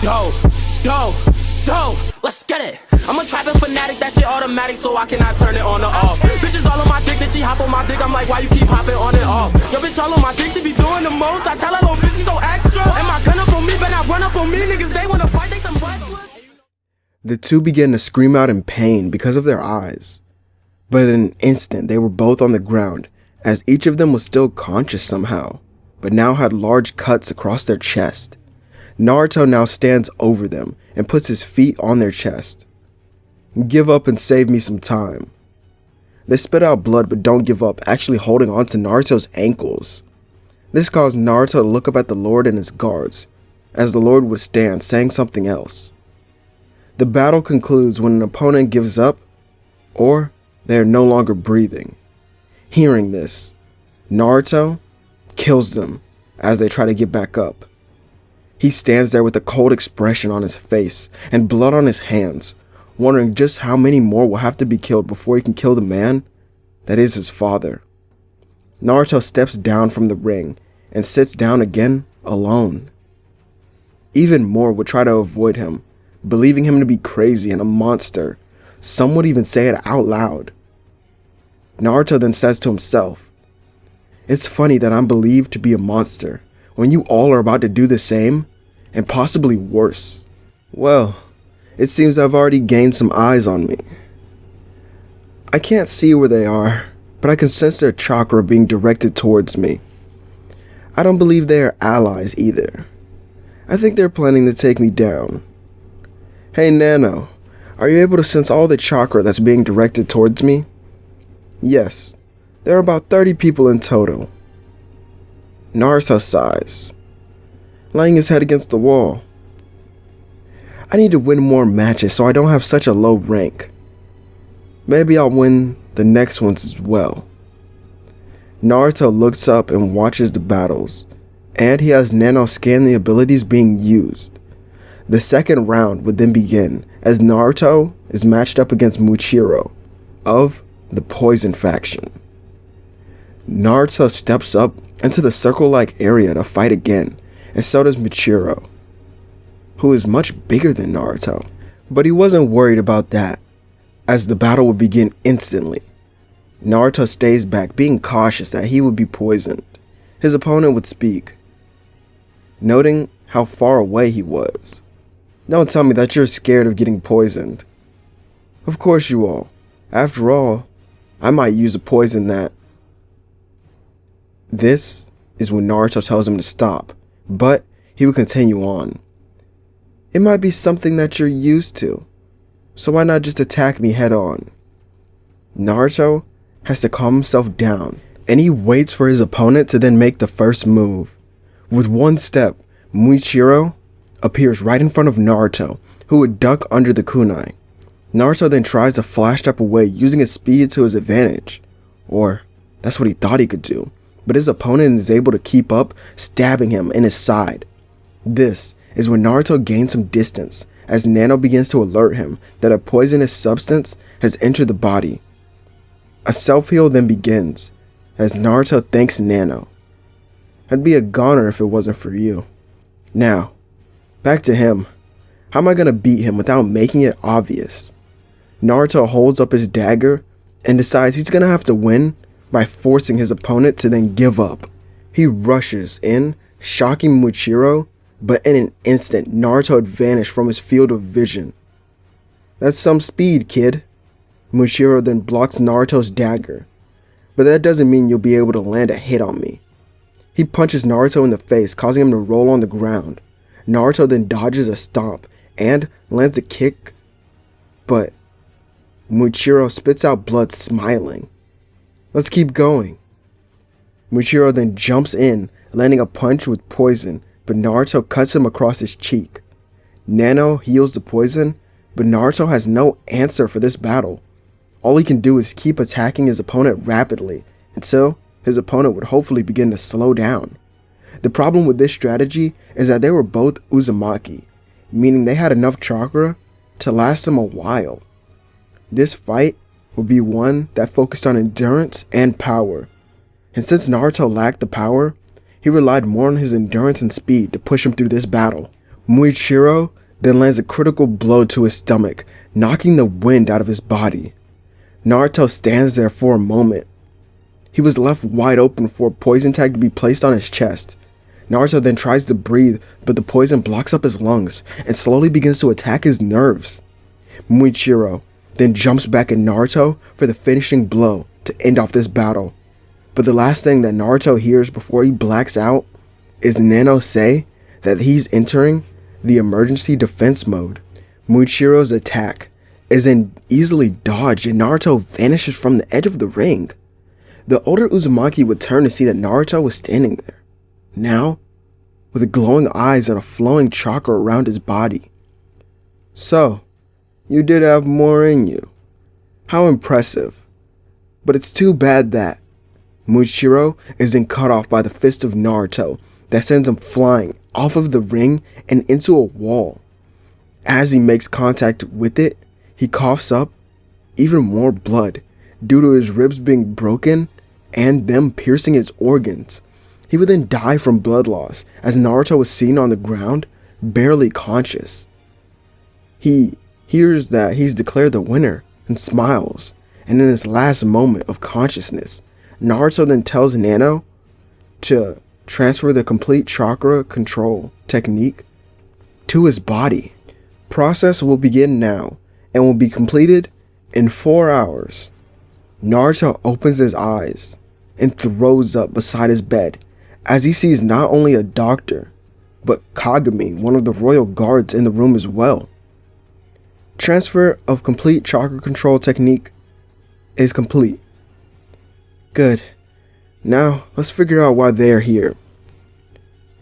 Dope, dope, dope, let's get it. I'm a trapping fanatic, that shit automatic, so I cannot turn it on or off. Bitches all on my dick, then she hop on my dick, I'm like, why you keep hopping on and off? Yo, bitch all on my dick, she be doing the most. I tell her, little bitch, she so extra. And my gun up on me, but not run up on me. Niggas, they wanna fight, they some restless. The two began to scream out in pain because of their eyes. But in an instant, they were both on the ground, as each of them was still conscious somehow, but now had large cuts across their chest. Naruto now stands over them and puts his feet on their chest. Give up and save me some time. They spit out blood but don't give up, actually holding on to Naruto's ankles. This caused Naruto to look up at the Lord and his guards, as the Lord would stand, saying something else. The battle concludes when an opponent gives up, or they are no longer breathing. Hearing this, Naruto kills them as they try to get back up. He stands there with a cold expression on his face and blood on his hands, wondering just how many more will have to be killed before he can kill the man that is his father. Naruto steps down from the ring and sits down again alone. Even more would try to avoid him, believing him to be crazy and a monster. Some would even say it out loud. Naruto then says to himself, "It's funny that I'm believed to be a monster when you all are about to do the same, and possibly worse. Well, it seems I've already gained some eyes on me. I can't see where they are, but I can sense their chakra being directed towards me. I don't believe they are allies either. I think they're planning to take me down. Hey Nano, are you able to sense all the chakra that's being directed towards me?" "Yes, there are about 30 people in total." Naruto sighs, laying his head against the wall. "I need to win more matches so I don't have such a low rank. Maybe I'll win the next ones as well." Naruto looks up and watches the battles, and he has Nano scan the abilities being used. The second round would then begin as Naruto is matched up against Muichiro of the Poison faction. Naruto steps up into the circle-like area to fight again, and so does Muichiro, who is much bigger than Naruto. But he wasn't worried about that, as the battle would begin instantly. Naruto stays back, being cautious that he would be poisoned. His opponent would speak, noting how far away he was. "Don't tell me that you're scared of getting poisoned." "Of course you are. After all, I might use a poison that..." This is when Naruto tells him to stop, but he would continue on. "It might be something that you're used to, so why not just attack me head on?" Naruto has to calm himself down, and he waits for his opponent to then make the first move. With one step, Muichiro appears right in front of Naruto, who would duck under the kunai. Naruto then tries to flash step away using his speed to his advantage, or that's what he thought he could do, but his opponent is able to keep up, stabbing him in his side. This is when Naruto gains some distance, as Nano begins to alert him that a poisonous substance has entered the body. A self-heal then begins, as Naruto thanks Nano. "I'd be a goner if it wasn't for you." Now, back to him. How am I gonna beat him without making it obvious? Naruto holds up his dagger and decides he's gonna have to win by forcing his opponent to then give up. He rushes in, shocking Muichiro, but in an instant, Naruto had vanished from his field of vision. "That's some speed, kid." Muichiro then blocks Naruto's dagger, "But that doesn't mean you'll be able to land a hit on me." He punches Naruto in the face, causing him to roll on the ground. Naruto then dodges a stomp and lands a kick, but Muichiro spits out blood, smiling. "Let's keep going." Muichiro then jumps in, landing a punch with poison, but Naruto cuts him across his cheek. Nano heals the poison, but Naruto has no answer for this battle. All he can do is keep attacking his opponent rapidly until his opponent would hopefully begin to slow down. The problem with this strategy is that they were both Uzumaki, meaning they had enough chakra to last them a while. This fight would be one that focused on endurance and power, and since Naruto lacked the power, he relied more on his endurance and speed to push him through this battle. Muichiro then lands a critical blow to his stomach, knocking the wind out of his body. Naruto stands there for a moment. He was left wide open for a poison tag to be placed on his chest. Naruto then tries to breathe, but the poison blocks up his lungs and slowly begins to attack his nerves. Muichiro then jumps back at Naruto for the finishing blow to end off this battle. But the last thing that Naruto hears before he blacks out is Nano say that he's entering the emergency defense mode. Muichiro's attack is then easily dodged and Naruto vanishes from the edge of the ring. The older Uzumaki would turn to see that Naruto was standing there, now with glowing eyes and a flowing chakra around his body. So, you did have more in you. How impressive. But it's too bad that Muichiro is then cut off by the fist of Naruto that sends him flying off of the ring and into a wall. As he makes contact with it, he coughs up even more blood due to his ribs being broken and them piercing his organs. He would then die from blood loss as Naruto was seen on the ground, barely conscious. He hears that he's declared the winner and smiles, and in his last moment of consciousness, Naruto then tells Nano to transfer the complete chakra control technique to his body. Process will begin now and will be completed in 4 hours. Naruto opens his eyes and throws up beside his bed as he sees not only a doctor, but Kagami, one of the royal guards, in the room as well. Transfer of complete chakra control technique is complete. Good. Now, let's figure out why they're here.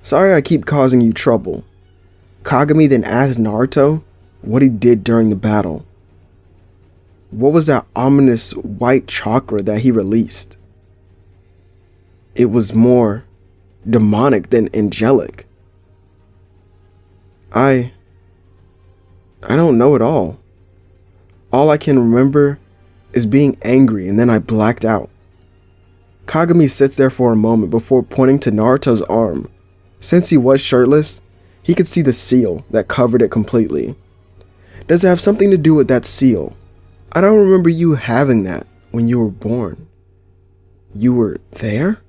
Sorry I keep causing you trouble. Kagami then asked Naruto what he did during the battle. What was that ominous white chakra that he released? It was more demonic than angelic. I don't know at all. All I can remember is being angry and then I blacked out. Kagami sits there for a moment before pointing to Naruto's arm. Since he was shirtless, he could see the seal that covered it completely. Does it have something to do with that seal? I don't remember you having that when you were born. You were there?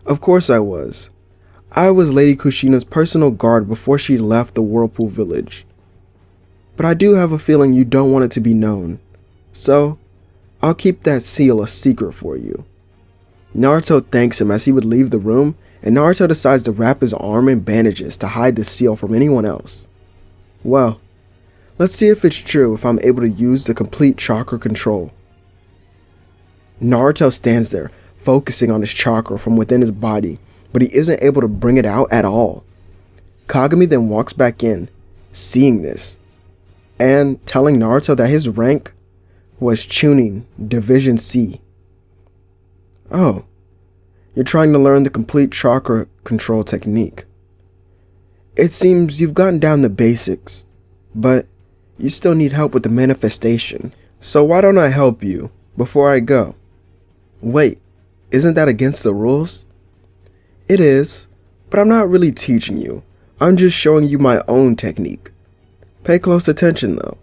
Of course I was. I was Lady Kushina's personal guard before she left the Whirlpool Village. But I do have a feeling you don't want it to be known. So, I'll keep that seal a secret for you. Naruto thanks him as he would leave the room, and Naruto decides to wrap his arm in bandages to hide the seal from anyone else. Well, let's see if it's true if I'm able to use the complete chakra control. Naruto stands there, focusing on his chakra from within his body, but he isn't able to bring it out at all. Kagami then walks back in, seeing this, and telling Naruto that his rank was Chunin Division C. Oh, you're trying to learn the complete chakra control technique. It seems you've gotten down the basics, but you still need help with the manifestation. So why don't I help you before I go? Wait, isn't that against the rules? It is, but I'm not really teaching you. I'm just showing you my own technique. Pay close attention though.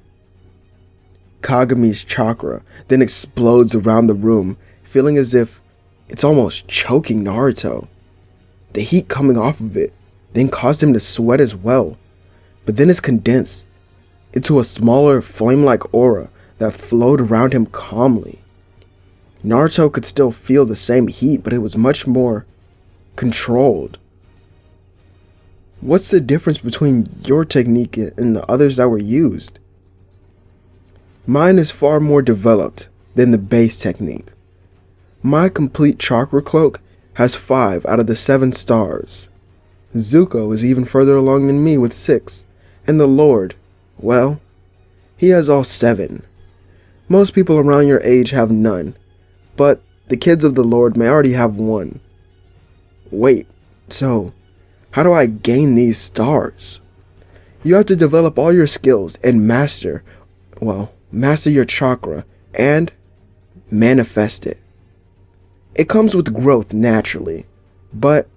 Kagami's chakra then explodes around the room, feeling as if it's almost choking Naruto. The heat coming off of it then caused him to sweat as well, but then it's condensed into a smaller flame-like aura that flowed around him calmly. Naruto could still feel the same heat, but it was much more controlled. What's the difference between your technique and the others that were used? Mine is far more developed than the base technique. My complete chakra cloak has 5 out of the 7 stars. Zuko is even further along than me with 6, and the Lord, well, he has all 7. Most people around your age have none, but the kids of the Lord may already have 1. Wait, so how do I gain these stars? You have to develop all your skills and master your chakra and manifest it. It comes with growth naturally, but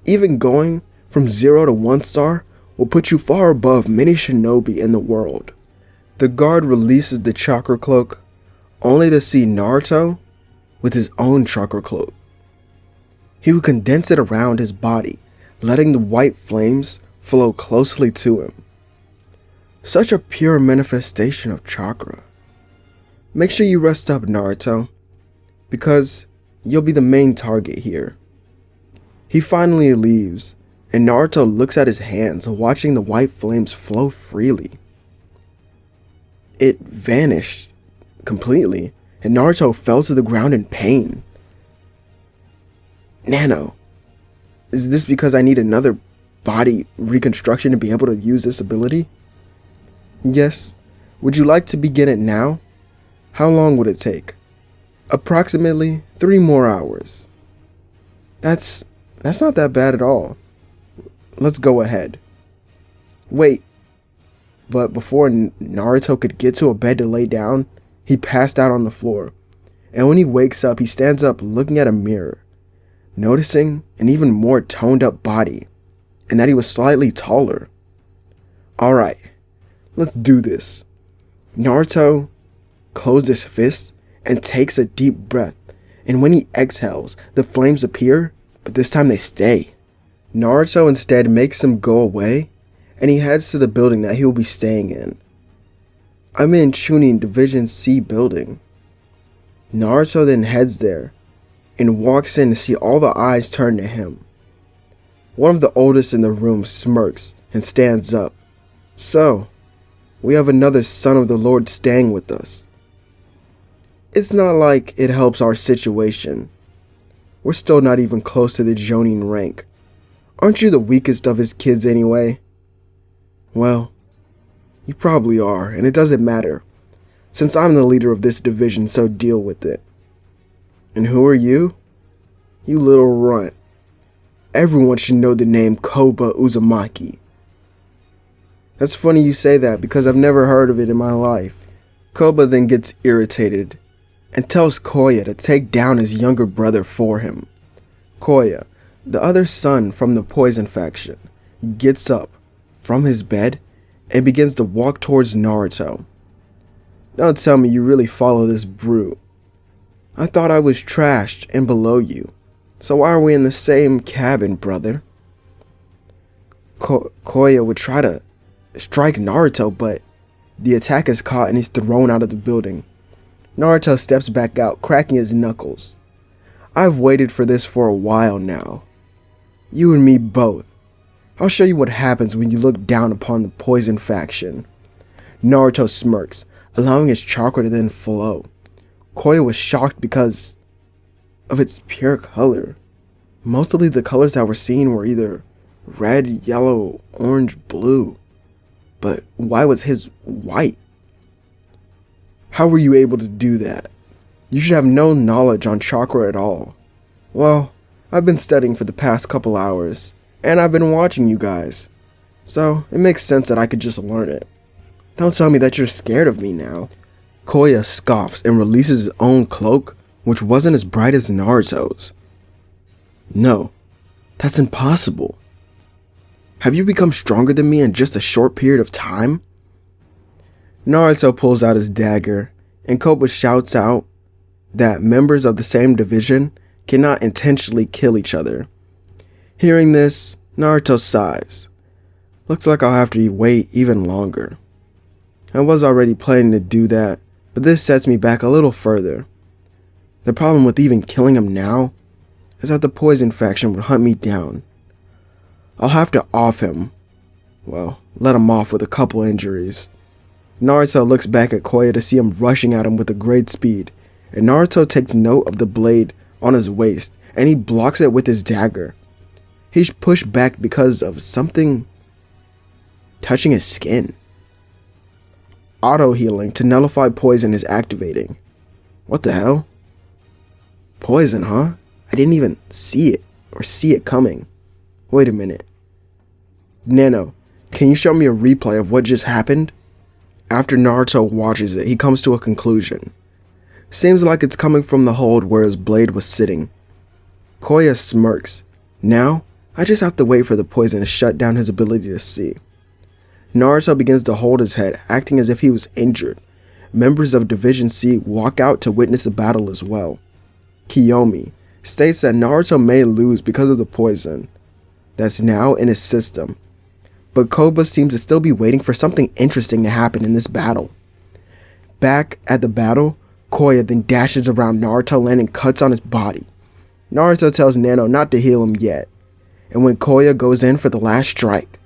even going from 0 to 1 star will put you far above many shinobi in the world. The guard releases the chakra cloak, only to see Naruto with his own chakra cloak. He would condense it around his body, letting the white flames flow closely to him. Such a pure manifestation of chakra. Make sure you rest up, Naruto, because you'll be the main target here. He finally leaves, and Naruto looks at his hands, watching the white flames flow freely. It vanished completely, and Naruto fell to the ground in pain. Nano, is this because I need another body reconstruction to be able to use this ability? Yes. Would you like to begin it now? How long would it take? Approximately 3 more hours. That's not that bad at all. Let's go ahead. Wait. But before Naruto could get to a bed to lay down, he passed out on the floor. And when he wakes up, he stands up looking at a mirror, noticing an even more toned up body, and that he was slightly taller. Alright, let's do this. Naruto closed his fist and takes a deep breath, and when he exhales, the flames appear, but this time they stay. Naruto instead makes them go away, and he heads to the building that he will be staying in. I'm in Chunin Division C building. Naruto then heads there, and walks in to see all the eyes turn to him. One of the oldest in the room smirks and stands up. So, we have another son of the Lord staying with us. It's not like it helps our situation. We're still not even close to the Jonin rank. Aren't you the weakest of his kids anyway? Well, you probably are, and it doesn't matter, since I'm the leader of this division, so deal with it. And who are you? You little runt. Everyone should know the name Koba Uzumaki. That's funny you say that because I've never heard of it in my life. Koba then gets irritated and tells Koya to take down his younger brother for him. Koya, the other son from the Poison faction, gets up from his bed and begins to walk towards Naruto. Don't tell me you really follow this brute. I thought I was trashed and below you. So why are we in the same cabin, brother? Koya would try to strike Naruto, but the attack is caught and he's thrown out of the building. Naruto steps back out, cracking his knuckles. I've waited for this for a while now. You and me both. I'll show you what happens when you look down upon the Poison faction. Naruto smirks, allowing his chakra to then flow. Koya was shocked because of its pure color. Mostly the colors that were seen were either red, yellow, orange, blue. But why was his white? How were you able to do that? You should have no knowledge on chakra at all. Well, I've been studying for the past couple hours, and I've been watching you guys. So, it makes sense that I could just learn it. Don't tell me that you're scared of me now. Koya scoffs and releases his own cloak, which wasn't as bright as Naruto's. No, that's impossible. Have you become stronger than me in just a short period of time? Naruto pulls out his dagger, and Koba shouts out that members of the same division cannot intentionally kill each other. Hearing this, Naruto sighs. Looks like I'll have to wait even longer. I was already planning to do that, but this sets me back a little further. The problem with even killing him now is that the Poison faction would hunt me down. I'll have to off him. Well, let him off with a couple injuries. Naruto looks back at Koya to see him rushing at him with a great speed, and Naruto takes note of the blade on his waist, and he blocks it with his dagger. He's pushed back because of something touching his skin. Auto healing to nullify poison is activating. What the hell? Poison, huh? I didn't even see it coming. Wait a minute. Nano, can you show me a replay of what just happened? After Naruto watches it, he comes to a conclusion. Seems like it's coming from the hold where his blade was sitting. Koya smirks. Now, I just have to wait for the poison to shut down his ability to see. Naruto begins to hold his head, acting as if he was injured. Members of Division C walk out to witness the battle as well. Kiyomi states that Naruto may lose because of the poison that's now in his system, but Koba seems to still be waiting for something interesting to happen in this battle. Back at the battle, Koya then dashes around Naruto, landing cuts on his body. Naruto tells Nano not to heal him yet, and when Koya goes in for the last strike,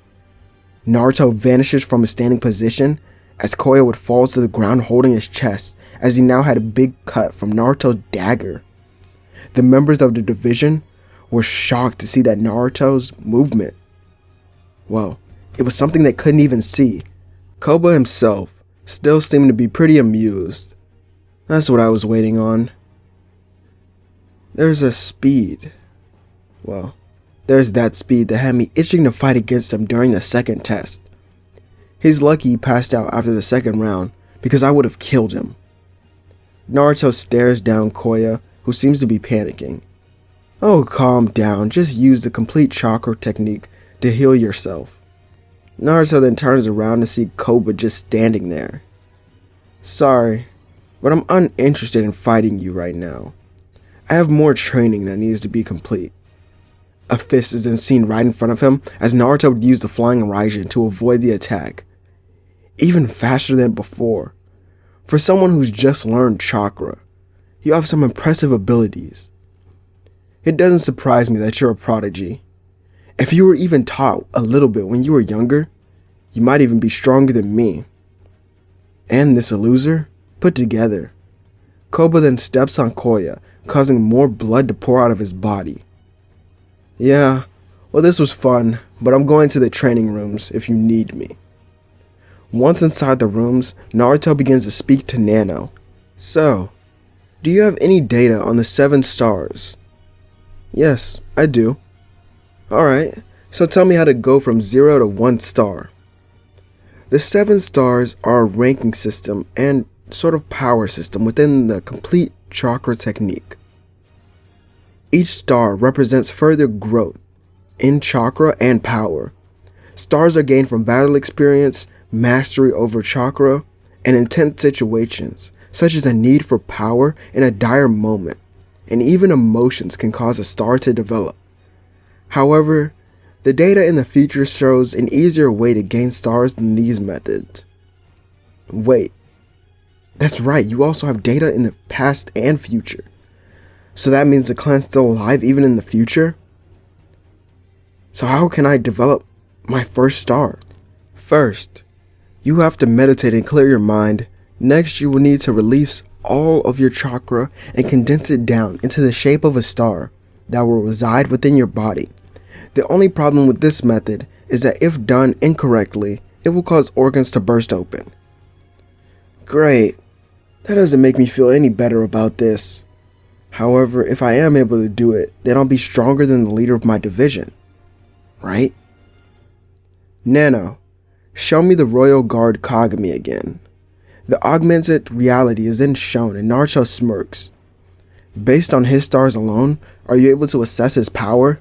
Naruto vanishes from his standing position as Koya would fall to the ground holding his chest, as he now had a big cut from Naruto's dagger. The members of the division were shocked to see that Naruto's movement, well, it was something they couldn't even see. Koba himself still seemed to be pretty amused. That's what I was waiting on. There's a speed. Well, there's that speed that had me itching to fight against him during the second test. He's lucky he passed out after the second round, because I would have killed him. Naruto stares down Koya, who seems to be panicking. Oh, calm down, just use the complete chakra technique to heal yourself. Naruto then turns around to see Koba just standing there. Sorry, but I'm uninterested in fighting you right now. I have more training that needs to be complete. A fist is then seen right in front of him as Naruto would use the flying Raijin to avoid the attack. Even faster than before. For someone who's just learned chakra, you have some impressive abilities. It doesn't surprise me that you're a prodigy. If you were even taught a little bit when you were younger, you might even be stronger than me. And this loser put together. Koba then steps on Koya, causing more blood to pour out of his body. Yeah, well, this was fun, but I'm going to the training rooms if you need me. Once inside the rooms, Naruto begins to speak to Nano. So, do you have any data on the 7 stars? Yes, I do. Alright, so tell me how to go from 0 to 1 star. The 7 stars are a ranking system and sort of power system within the complete chakra technique. Each star represents further growth in chakra and power. Stars are gained from battle experience, mastery over chakra, and intense situations, such as a need for power in a dire moment, and even emotions can cause a star to develop. However, the data in the future shows an easier way to gain stars than these methods. Wait, that's right, you also have data in the past and future. So that means the clan's still alive even in the future? So how can I develop my first star? First, you have to meditate and clear your mind. Next, you will need to release all of your chakra and condense it down into the shape of a star that will reside within your body. The only problem with this method is that if done incorrectly, it will cause organs to burst open. Great. That doesn't make me feel any better about this. However, if I am able to do it, then I'll be stronger than the leader of my division. Right? Nano, show me the Royal Guard Kagami again. The augmented reality is then shown and Naruto smirks. Based on his stars alone, are you able to assess his power?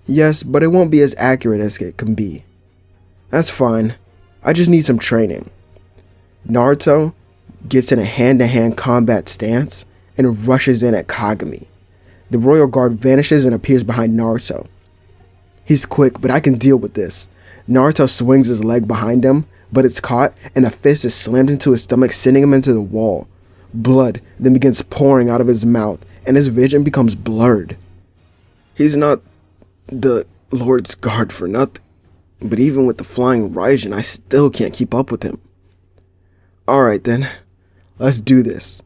Yes, but it won't be as accurate as it can be. That's fine. I just need some training. Naruto gets in a hand-to-hand combat stance and rushes in at Kagami. The Royal Guard vanishes and appears behind Naruto. He's quick, but I can deal with this. Naruto swings his leg behind him, but it's caught and a fist is slammed into his stomach, sending him into the wall. Blood then begins pouring out of his mouth and his vision becomes blurred. He's not the Lord's Guard for nothing, but even with the flying Raijin, I still can't keep up with him. Alright then, let's do this.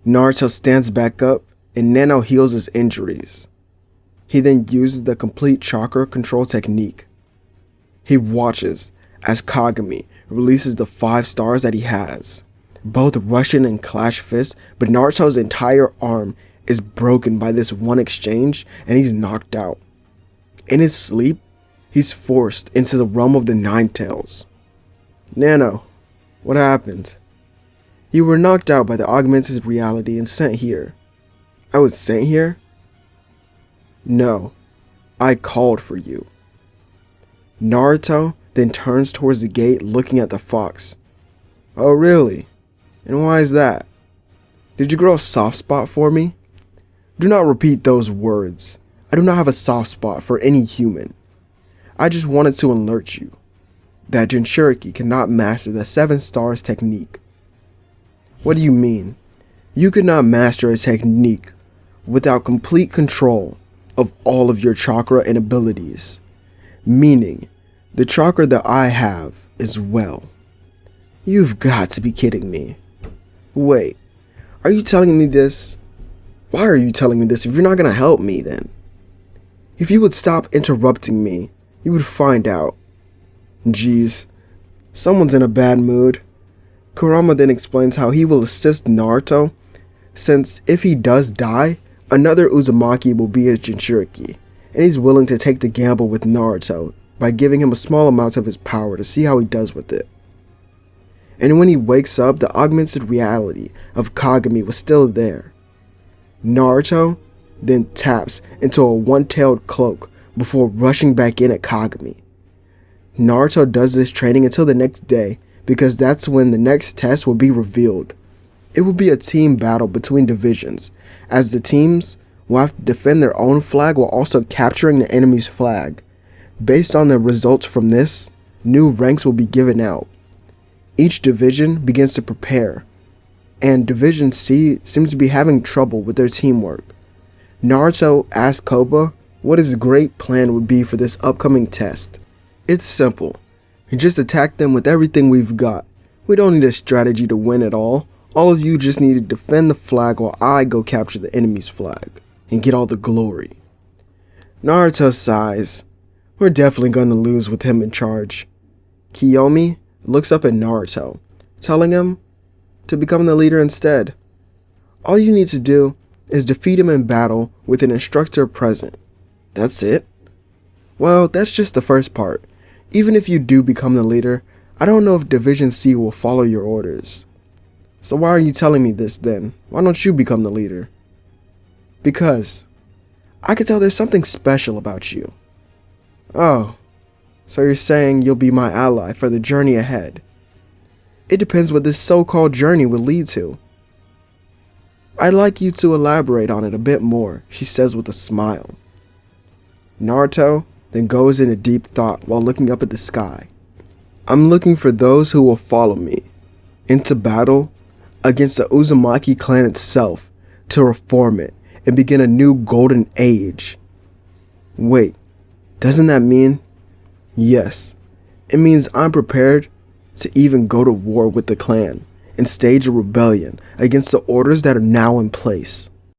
Naruto stands back up and Nano heals his injuries. He then uses the complete chakra control technique. He watches as Kagami releases the 5 stars that he has. Both rush in and clash fists, but Naruto's entire arm is broken by this one exchange and he's knocked out. In his sleep, he's forced into the realm of the Nine Tails. Nano, what happened? You were knocked out by the augmented reality and sent here. I was sent here? No. I called for you." Naruto then turns towards the gate looking at the fox. "Oh really? And why is that? Did you grow a soft spot for me?" "Do not repeat those words. I do not have a soft spot for any human. I just wanted to alert you that Jinchuriki cannot master the 7 stars technique." "What do you mean? You could not master a technique without complete control of all of your chakra and abilities, meaning the chakra that I have as well." "You've got to be kidding me. Wait, are you telling me this? Why are you telling me this if you're not going to help me then? If you would stop interrupting me, you would find out." Jeez, someone's in a bad mood. Kurama then explains how he will assist Naruto, since if he does die, another Uzumaki will be his Jinchuriki, and he's willing to take the gamble with Naruto by giving him a small amount of his power to see how he does with it. And when he wakes up, the augmented reality of Kagami was still there. Naruto then taps into a one-tailed cloak before rushing back in at Kagami. Naruto does this training until the next day because that's when the next test will be revealed. It will be a team battle between divisions, as the teams will have to defend their own flag while also capturing the enemy's flag. Based on the results from this, new ranks will be given out. Each division begins to prepare, and Division C seems to be having trouble with their teamwork. Naruto asks Koba what his great plan would be for this upcoming test. It's simple. You just attack them with everything we've got. We don't need a strategy to win at all. All of you just need to defend the flag while I go capture the enemy's flag and get all the glory. Naruto sighs. We're definitely going to lose with him in charge. Kiyomi looks up at Naruto, telling him to become the leader instead. All you need to do is defeat him in battle with an instructor present. That's it? Well, that's just the first part. Even if you do become the leader, I don't know if Division C will follow your orders. So why are you telling me this then? Why don't you become the leader? Because I can tell there's something special about you. Oh, so you're saying you'll be my ally for the journey ahead. It depends what this so-called journey will lead to. I'd like you to elaborate on it a bit more, she says with a smile. Naruto then goes into deep thought while looking up at the sky. I'm looking for those who will follow me into battle against the Uzumaki clan itself to reform it and begin a new golden age. Wait, doesn't that mean? Yes, it means I'm prepared to even go to war with the clan and stage a rebellion against the orders that are now in place.